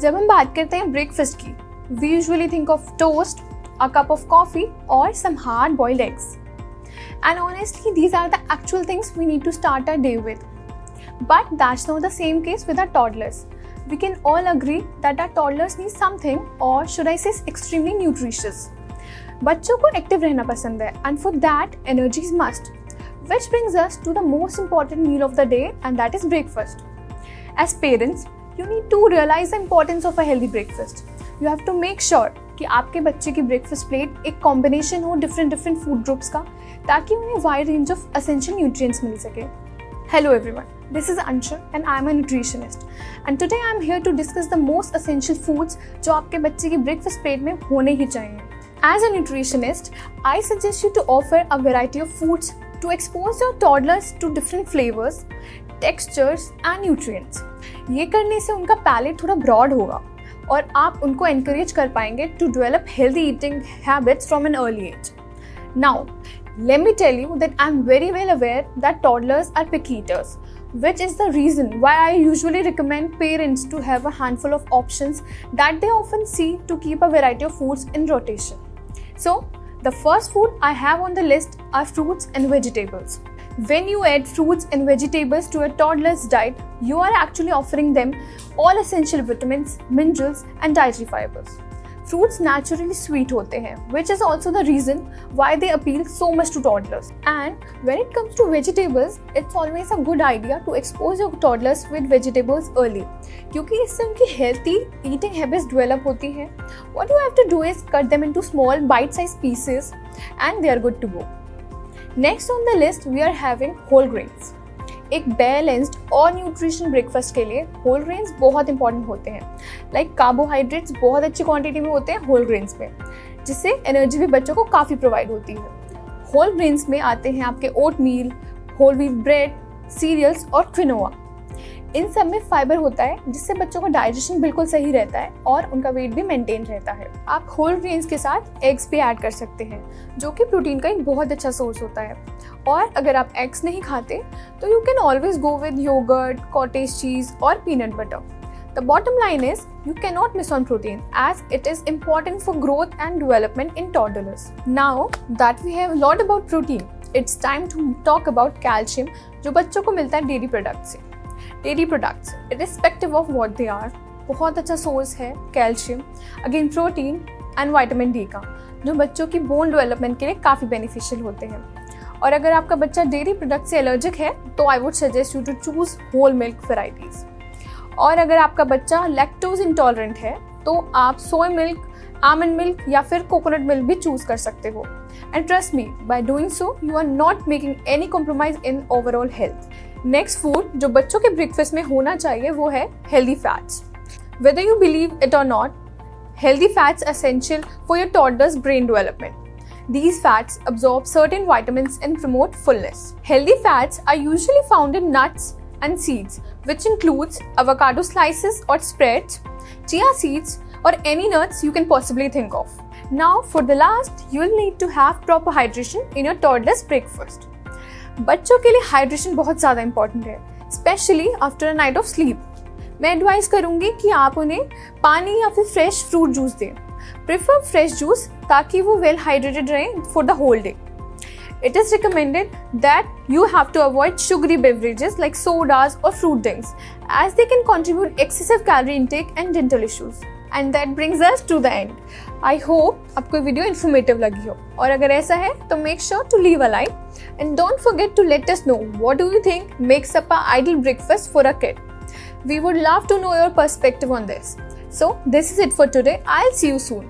जब हम बात करते हैं ब्रेकफास्ट की, we usually think of toast, a cup of coffee or some hard-boiled eggs. And honestly, these are the actual things we need to start our day with. But that's not the same case with our toddlers. We can all agree that our toddlers need something, or should I say extremely nutritious. बच्चों को active रहना पसंद है, and for that energy is must. Which brings us to the most important meal of the day, and that is breakfast. As parents, you need to realize the importance of a healthy breakfast. You have to make sure कि आपके बच्चे की breakfast plate एक combination हो different food groups का, ताकि उन्हें wide range of essential nutrients मिल सके. Hello everyone, this is Anshul and I am a nutritionist. And today I am here to discuss the most essential foods जो आपके बच्चे की ब्रेकफास्ट प्लेट में होने ही चाहिए. As a nutritionist, I suggest you to offer a variety of foods to expose your toddlers to different flavors, textures and nutrients. ये करने से उनका पैलेट थोड़ा ब्रॉड होगा और आप उनको encourage कर पाएंगे to develop healthy eating habits from an early age. Now, let me tell you that I'm very well aware that toddlers are picky eaters, which is the reason why I usually recommend parents to have a handful of options that they often see to keep a variety of foods in rotation. So, the first food I have on the list are fruits and vegetables. When you add fruits and vegetables to a toddler's diet, you are actually offering them all essential vitamins, minerals and dietary fibers. Fruits naturally sweet होते हैं, which is also the reason why they appeal so much to toddlers. And when it comes to vegetables, it's always a good idea to expose your toddlers with vegetables early, क्योंकि इससे उनकी healthy eating habits develop होती हैं. What you have to do is cut them into small bite-sized pieces, and they are good to go. Next on the list, we are having whole grains. एक balanced और nutrition breakfast के लिए whole grains बहुत important होते हैं. Like carbohydrates बहुत अच्छी quantity में होते हैं होल ग्रेन्स में, जिससे एनर्जी भी बच्चों को काफ़ी प्रोवाइड होती है. होल ग्रेन्स में आते हैं आपके ओट मील, होल व्हीट ब्रेड, सीरियल्स और क्विनोआ. इन सब में फाइबर होता है, जिससे बच्चों का डाइजेशन बिल्कुल सही रहता है और उनका वेट भी मेंटेन रहता है. आप होल ग्रेन्स के साथ एग्स भी ऐड कर सकते हैं, जो कि प्रोटीन का एक बहुत अच्छा सोर्स होता है. और अगर आप एग्स नहीं खाते तो you can always go with yogurt, cottage cheese और peanut butter. The bottom line is, you cannot miss on protein as it is important for growth and development in toddlers. Now that we have a lot about protein, it's time to talk about calcium जो बच्चों को मिलता है dairy product से. Dairy products irrespective of what they are, बहुत अच्छा source है calcium, again protein and vitamin D का, जो बच्चों की बोन डेवलपमेंट के लिए काफ़ी बेनिफिशियल होते हैं. और अगर आपका बच्चा डेयरी प्रोडक्ट से एलर्जिक है तो I would suggest you to choose whole milk varieties. और अगर आपका बच्चा लैक्टोज इंटॉलरेंट है तो आप सोय मिल्क, आमंड मिल्क या फिर कोकोनट मिल्क भी चूज कर सकते हो. And trust me, by doing so you are not making any compromise in overall health. Next food जो बच्चों के ब्रेकफास्ट में होना चाहिए वो है healthy fats. Whether you believe it और not, healthy fats are essential for your toddler's brain development. These fats absorb certain vitamins and promote fullness. Healthy fats are usually found in nuts and seeds, which includes avocado slices or spreads, chia seeds, or any nuts you can possibly think of. Now, for the last, you will need to have proper hydration in your toddler's breakfast. बच्चों के लिए hydration बहुत ज़्यादा important है, especially after a night of sleep. मैं advise करूंगी कि आप उन्हें पानी या फिर फ्रेश फ्रूट जूस दें. प्रेफर फ्रेश जूस ताकि वो वेल हाइड्रेटेड रहें for the whole day. It is recommended that you have to avoid sugary beverages like sodas or fruit drinks as they can contribute excessive calorie intake and dental issues. And that brings us to the end. I hope आपको video informative लगी हो, और अगर ऐसा है तो make sure to leave a like and don't forget to let us know what do you think makes up an ideal breakfast for a kid. We would love to know your perspective on this. So this is it for today. I'll see you soon.